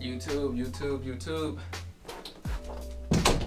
YouTube.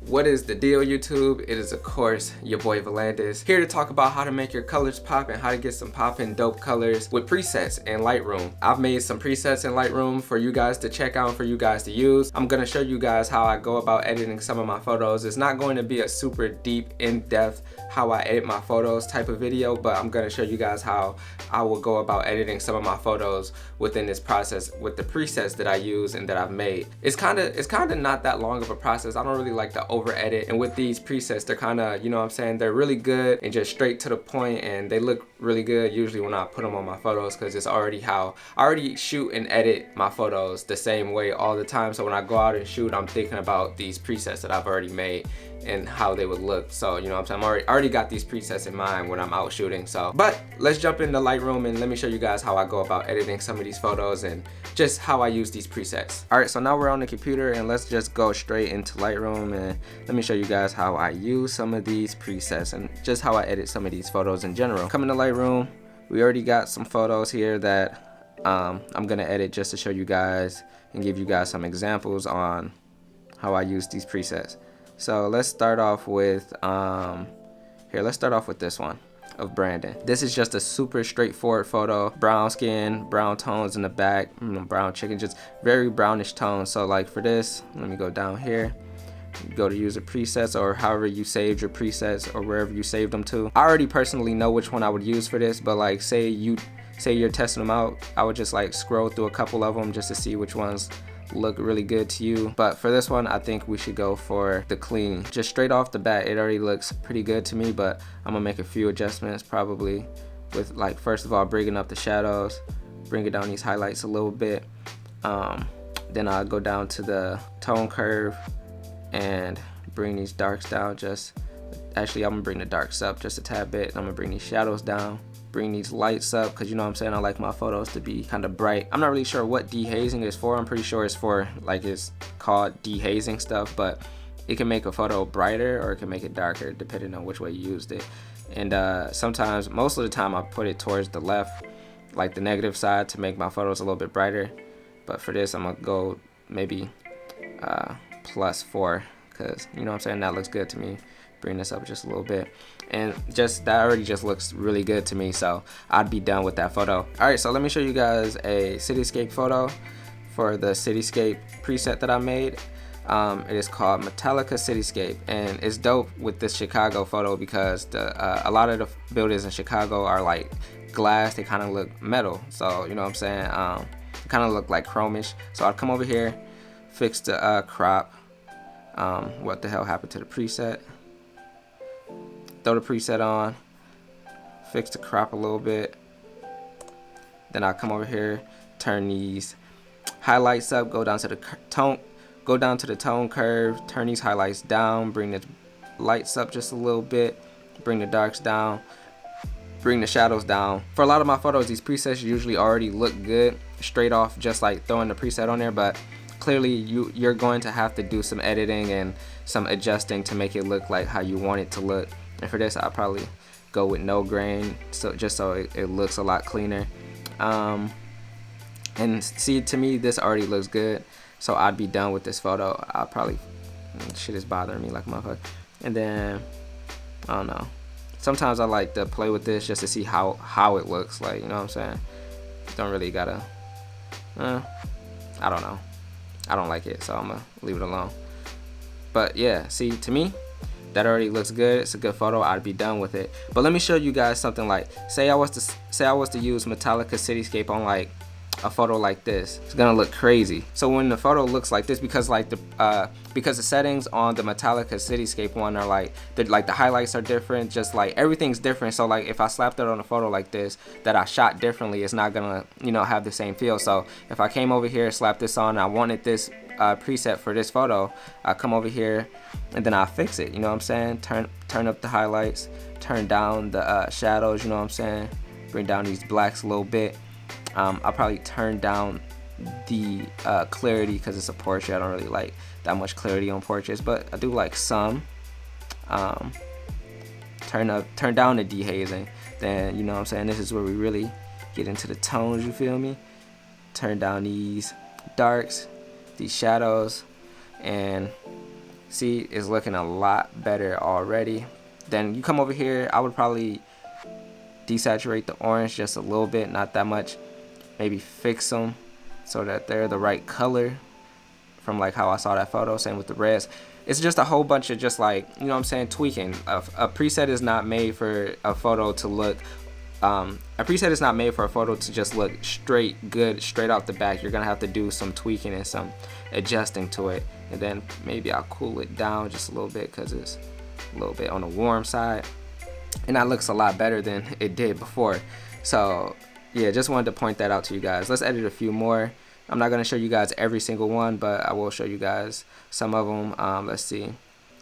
What is the deal, YouTube? It is, of course, your boy Vuhlandes, here to talk about how to make your colors pop and how to get some poppin' dope colors with presets in Lightroom. I've made some presets in Lightroom for you guys to check out and for you guys to use. I'm gonna show you guys how I go about editing some of my photos. It's not going to be a super deep, in-depth, how I edit my photos type of video, but I'm gonna show you guys how I will go about editing some of my photos within this process with the presets that I use and that I've made. It's kind of not that long of a process. I don't really like to over edit, and with these presets, they're kind of, you know what I'm saying, they're really good and just straight to the point, and they look really good usually when I put them on my photos, because it's already how I already shoot and edit my photos the same way all the time. So when I go out and shoot, I'm thinking about these presets that I've already made and how they would look. So you know what I'm saying, I already got these presets in mind when I'm out shooting. So but let's jump into Lightroom and let me show you guys how I go about editing some of these photos and just how I use these presets. All right, so now we're on the computer and let's just go straight into Lightroom and let me show you guys how I use some of these presets and just how I edit some of these photos in general. Coming to Lightroom, we already got some photos here that I'm gonna edit just to show you guys and give you guys some examples on how I use these presets. So let's start off with let's start off with this one of Brandon. This is just a super straightforward photo. Brown skin, brown tones in the back, brown chicken, just very brownish tones. So like for this, let me go down here, go to user presets or however you saved your presets or wherever you saved them to. I already personally know which one I would use for this, but like say you're testing them out, I would just like scroll through a couple of them just to see which ones look really good to you. But for this one, I think we should go for the clean. Just straight off the bat, it already looks pretty good to me, but I'm gonna make a few adjustments probably with, like, first of all, bringing up the shadows, bringing down these highlights a little bit. Then I'll go down to the tone curve and bring these darks down. Actually, I'm gonna bring the darks up just a tad bit. I'm gonna bring these shadows down, bring these lights up, because you know what I'm saying, I like my photos to be kind of bright. I'm not really sure what dehazing is for. I'm pretty sure it's for, like, it's called dehazing stuff, but it can make a photo brighter or it can make it darker depending on which way you used it. And sometimes, most of the time, I put it towards the left, like the negative side, to make my photos a little bit brighter. But for this, I'm gonna go maybe +4, because you know what I'm saying, that looks good to me. Bring this up just a little bit, and just that already just looks really good to me, so I'd be done with that photo. All right, so let me show you guys a cityscape photo for the cityscape preset that I made. It is called Metallica Cityscape, and it's dope with this Chicago photo because a lot of the buildings in Chicago are like glass. They kind of look metal, so you know what I'm saying, they kind of look like chromish. So I'd come over here, fix the crop. What the hell happened to the preset? Throw the preset on, fix the crop a little bit. Then I'll come over here, turn these highlights up, go down to the tone curve, turn these highlights down, bring the lights up just a little bit, bring the darks down, bring the shadows down. For a lot of my photos, these presets usually already look good straight off, just like throwing the preset on there, but clearly you're going to have to do some editing and some adjusting to make it look like how you want it to look. And for this, I'll probably go with no grain, so it looks a lot cleaner. And see, to me, this already looks good, so I'd be done with this photo. I'll probably, shit is bothering me like a motherfucker. And then, I don't know, sometimes I like to play with this just to see how it looks, like, you know what I'm saying? Don't really gotta, I don't know. I don't like it, so I'm gonna leave it alone. But yeah, see, to me, that already looks good. It's a good photo. I'd be done with it. But let me show you guys something. Like, say I was to use Metallica Cityscape on like a photo like this. It's gonna look crazy. So when the photo looks like this, because the settings on the Metallica Cityscape one are like the highlights are different, just like everything's different. So like if I slapped it on a photo like this that I shot differently, it's not gonna, you know, have the same feel. So if I came over here, slapped this on, I wanted this preset for this photo, I come over here and then I fix it, you know what I'm saying? Turn up the highlights, turn down the shadows, you know what I'm saying? Bring down these blacks a little bit. I'll probably turn down the clarity because it's a portrait. I don't really like that much clarity on portraits, but I do like some. Turn down the dehazing. Then, you know what I'm saying, this is where we really get into the tones, you feel me? Turn down these darks, these shadows, and see, it's looking a lot better already. Then you come over here, I would probably desaturate the orange just a little bit, not that much. Maybe fix them so that they're the right color from like how I saw that photo. Same with the reds. It's just a whole bunch of just like, you know what I'm saying, tweaking. A preset is not made for a photo to look a preset is not made for a photo to just look good straight off the back. You're gonna have to do some tweaking and some adjusting to it, and then maybe I'll cool it down just a little bit because it's a little bit on the warm side, and that looks a lot better than it did before. So yeah, just wanted to point that out to you guys. Let's edit a few more. I'm not gonna show you guys every single one, but I will show you guys some of them. Let's see,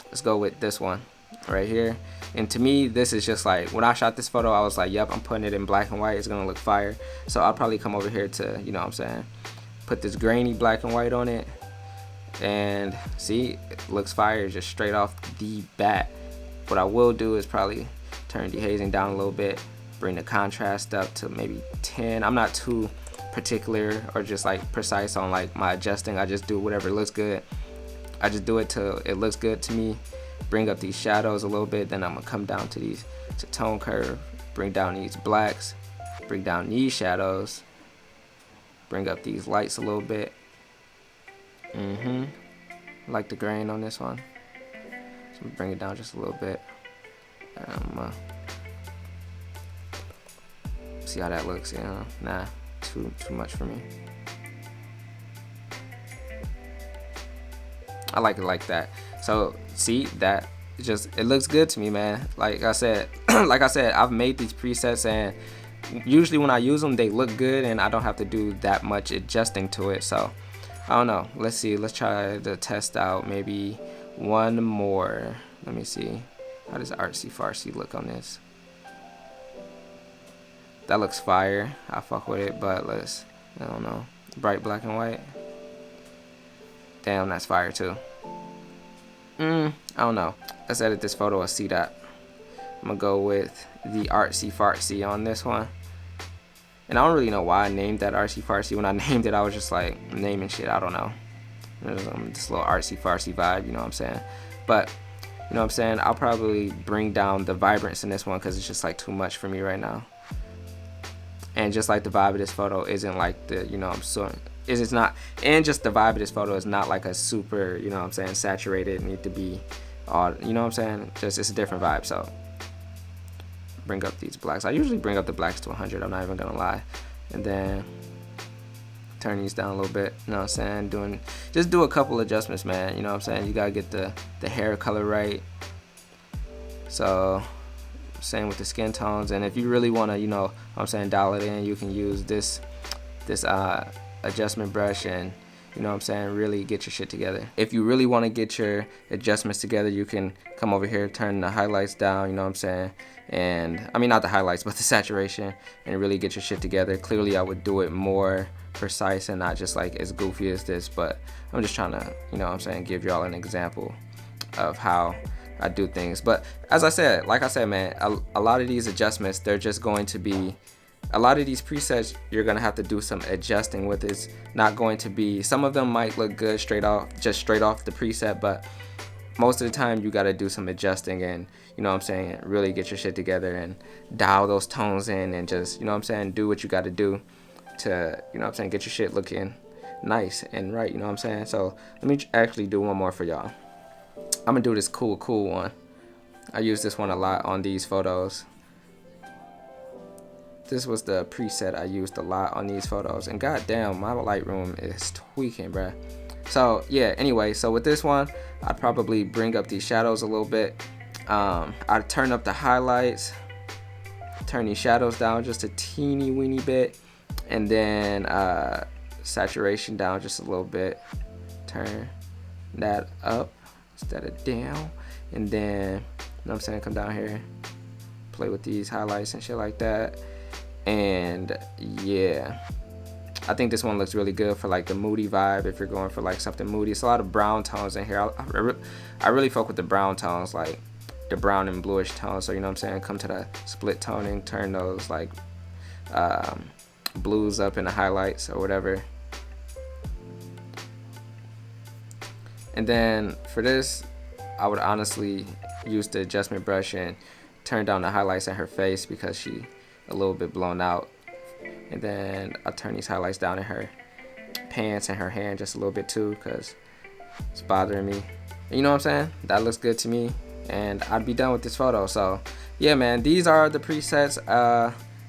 let's go with this one right here. And to me, this is just like, when I shot this photo, I was like, yep, I'm putting it in black and white, it's gonna look fire. So I'll probably come over here to, you know what I'm saying, put this grainy black and white on it, and see, it looks fire just straight off the bat. What I will do is probably turn dehazing down a little bit, bring the contrast up to maybe 10. I'm not too particular or just like precise on like my adjusting. I just do whatever looks good. I just do it till it looks good to me. Bring up these shadows a little bit, then I'm gonna come down to these, to tone curve, bring down these blacks, bring down these shadows, bring up these lights a little bit. Like the grain on this one, so bring it down just a little bit. See how that looks. Nah, too much for me. I like it like that. So see, that just, it looks good to me, man. Like I said, I've made these presets, and usually when I use them, they look good, and I don't have to do that much adjusting to it. So I don't know. Let's see. Let's try to test out maybe one more. Let me see. How does artsy fartsy look on this? That looks fire. I fuck with it, but I don't know. Bright black and white. Damn, that's fire too. I don't know. Let's edit this photo a C dot. I'm gonna go with the artsy fartsy on this one. And I don't really know why I named that artsy fartsy. When I named it, I was just like naming shit. I don't know. This little artsy fartsy vibe, you know what I'm saying? But you know what I'm saying? I'll probably bring down the vibrance in this one because it's just like too much for me right now. And just like the vibe of this photo isn't like the, you know, it's not, and just the vibe of this photo is not like a super, you know what I'm saying, saturated, need to be all, you know what I'm saying, just, it's a different vibe. So bring up these blacks. I usually bring up the blacks to 100, I'm not even gonna lie, and then turn these down a little bit, you know what I'm saying, just do a couple adjustments, man, you know what I'm saying. You gotta get the hair color right. So same with the skin tones, and if you really want to, you know what I'm saying, dial it in, you can use this adjustment brush, and you know what I'm saying, really get your shit together. If you really want to get your adjustments together, you can come over here, turn the highlights down, you know what I'm saying, and I mean not the highlights but the saturation, and really get your shit together. Clearly I would do it more precise and not just like as goofy as this, but I'm just trying to, you know what I'm saying, give y'all an example of how I do things. But as I said, like I said, man, a lot of these adjustments, they're just going to be, a lot of these presets you're gonna have to do some adjusting with. It's not going to be, some of them might look good straight off the preset, but most of the time you gotta do some adjusting, and you know what I'm saying, really get your shit together and dial those tones in, and just, you know what I'm saying, do what you gotta do to, you know what I'm saying, get your shit looking nice and right, you know what I'm saying. So let me actually do one more for y'all. I'm gonna do this cool one. I use this one a lot on these photos. This was the preset I used a lot on these photos, and goddamn, my Lightroom is tweaking, bruh. So yeah, anyway, so with this one, I'd probably bring up these shadows a little bit. I'd turn up the highlights, turn these shadows down just a teeny weeny bit, and then saturation down just a little bit. Turn that up instead of down, and then, you know what I'm saying, come down here, play with these highlights and shit like that. And yeah, I think this one looks really good for like the moody vibe. If you're going for like something moody, it's a lot of brown tones in here. I really fuck with the brown tones, like the brown and bluish tones. So you know what I'm saying, come to the split toning, turn those like blues up in the highlights or whatever. And then for this, I would honestly use the adjustment brush and turn down the highlights in her face because she a little bit blown out. And then I'll turn these highlights down in her pants and her hand just a little bit too because it's bothering me. You know what I'm saying? That looks good to me, and I'd be done with this photo. So yeah, man, these are the presets.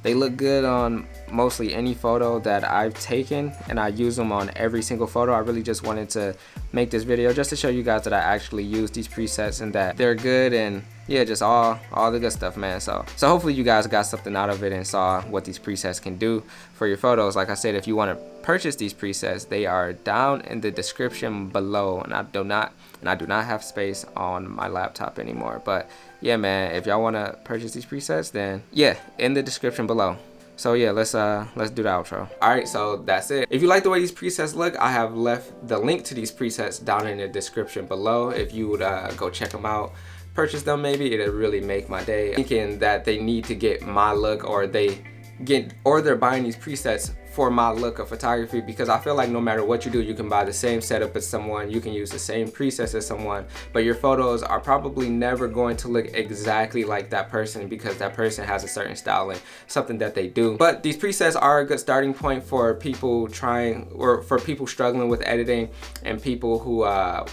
They look good on mostly any photo that I've taken, and I use them on every single photo. I really just wanted to make this video just to show you guys that I actually use these presets and that they're good, and yeah, just all the good stuff, man. So hopefully you guys got something out of it and saw what these presets can do for your photos. Like I said, if you want to purchase these presets, they are down in the description below, and I do not have space on my laptop anymore. But yeah, man, if y'all want to purchase these presets, then yeah, in the description below. So yeah, let's do the outro. Alright, so that's it. If you like the way these presets look, I have left the link to these presets down in the description below. If you would go check them out, purchase them, maybe it'll really make my day. Thinking that they need to get my look, or they're buying these presets for my look of photography, because I feel like no matter what you do, you can buy the same setup as someone, you can use the same presets as someone, but your photos are probably never going to look exactly like that person because that person has a certain style and something that they do. But these presets are a good starting point for people trying, or for people struggling with editing, and people who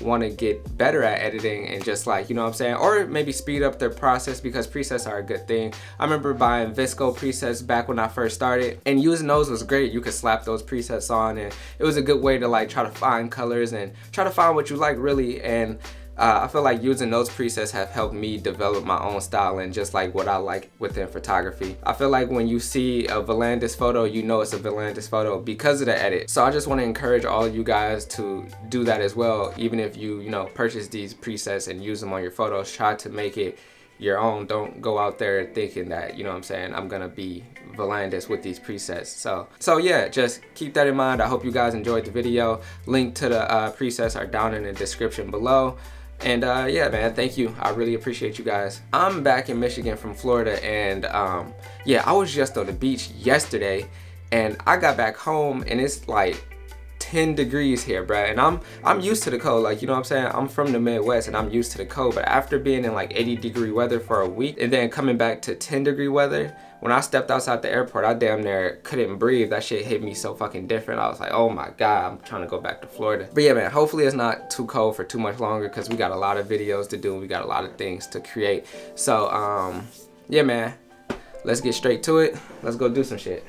want to get better at editing and just, like, you know what I'm saying, or maybe speed up their process, because presets are a good thing. I remember buying Visco presets back when I first started, and using those was great. You could slap those presets on, and it was a good way to like try to find colors and try to find what you like, really. And I feel like using those presets have helped me develop my own style and just like what I like within photography. I feel like when you see a Vuhlandes photo, you know it's a Vuhlandes photo because of the edit. So I just want to encourage all of you guys to do that as well. Even if you purchase these presets and use them on your photos, try to make it your own. Don't go out there thinking that, you know what I'm saying, I'm gonna be Vuhlandes with these presets. So yeah, just keep that in mind. I hope you guys enjoyed the video. Link to the presets are down in the description below. And yeah, man, thank you. I really appreciate you guys. I'm back in Michigan from Florida, and yeah, I was just on the beach yesterday, and I got back home and it's like 10 degrees here, bruh, and I'm used to the cold. Like, you know what I'm saying, I'm from the Midwest and I'm used to the cold, but after being in like 80-degree weather for a week and then coming back to 10-degree weather, when I stepped outside the airport, I damn near couldn't breathe. That shit hit me so fucking different. I was like, oh my god, I'm trying to go back to Florida. But yeah, man, hopefully it's not too cold for too much longer, because we got a lot of videos to do and we got a lot of things to create. So yeah, man, let's get straight to it. Let's go do some shit.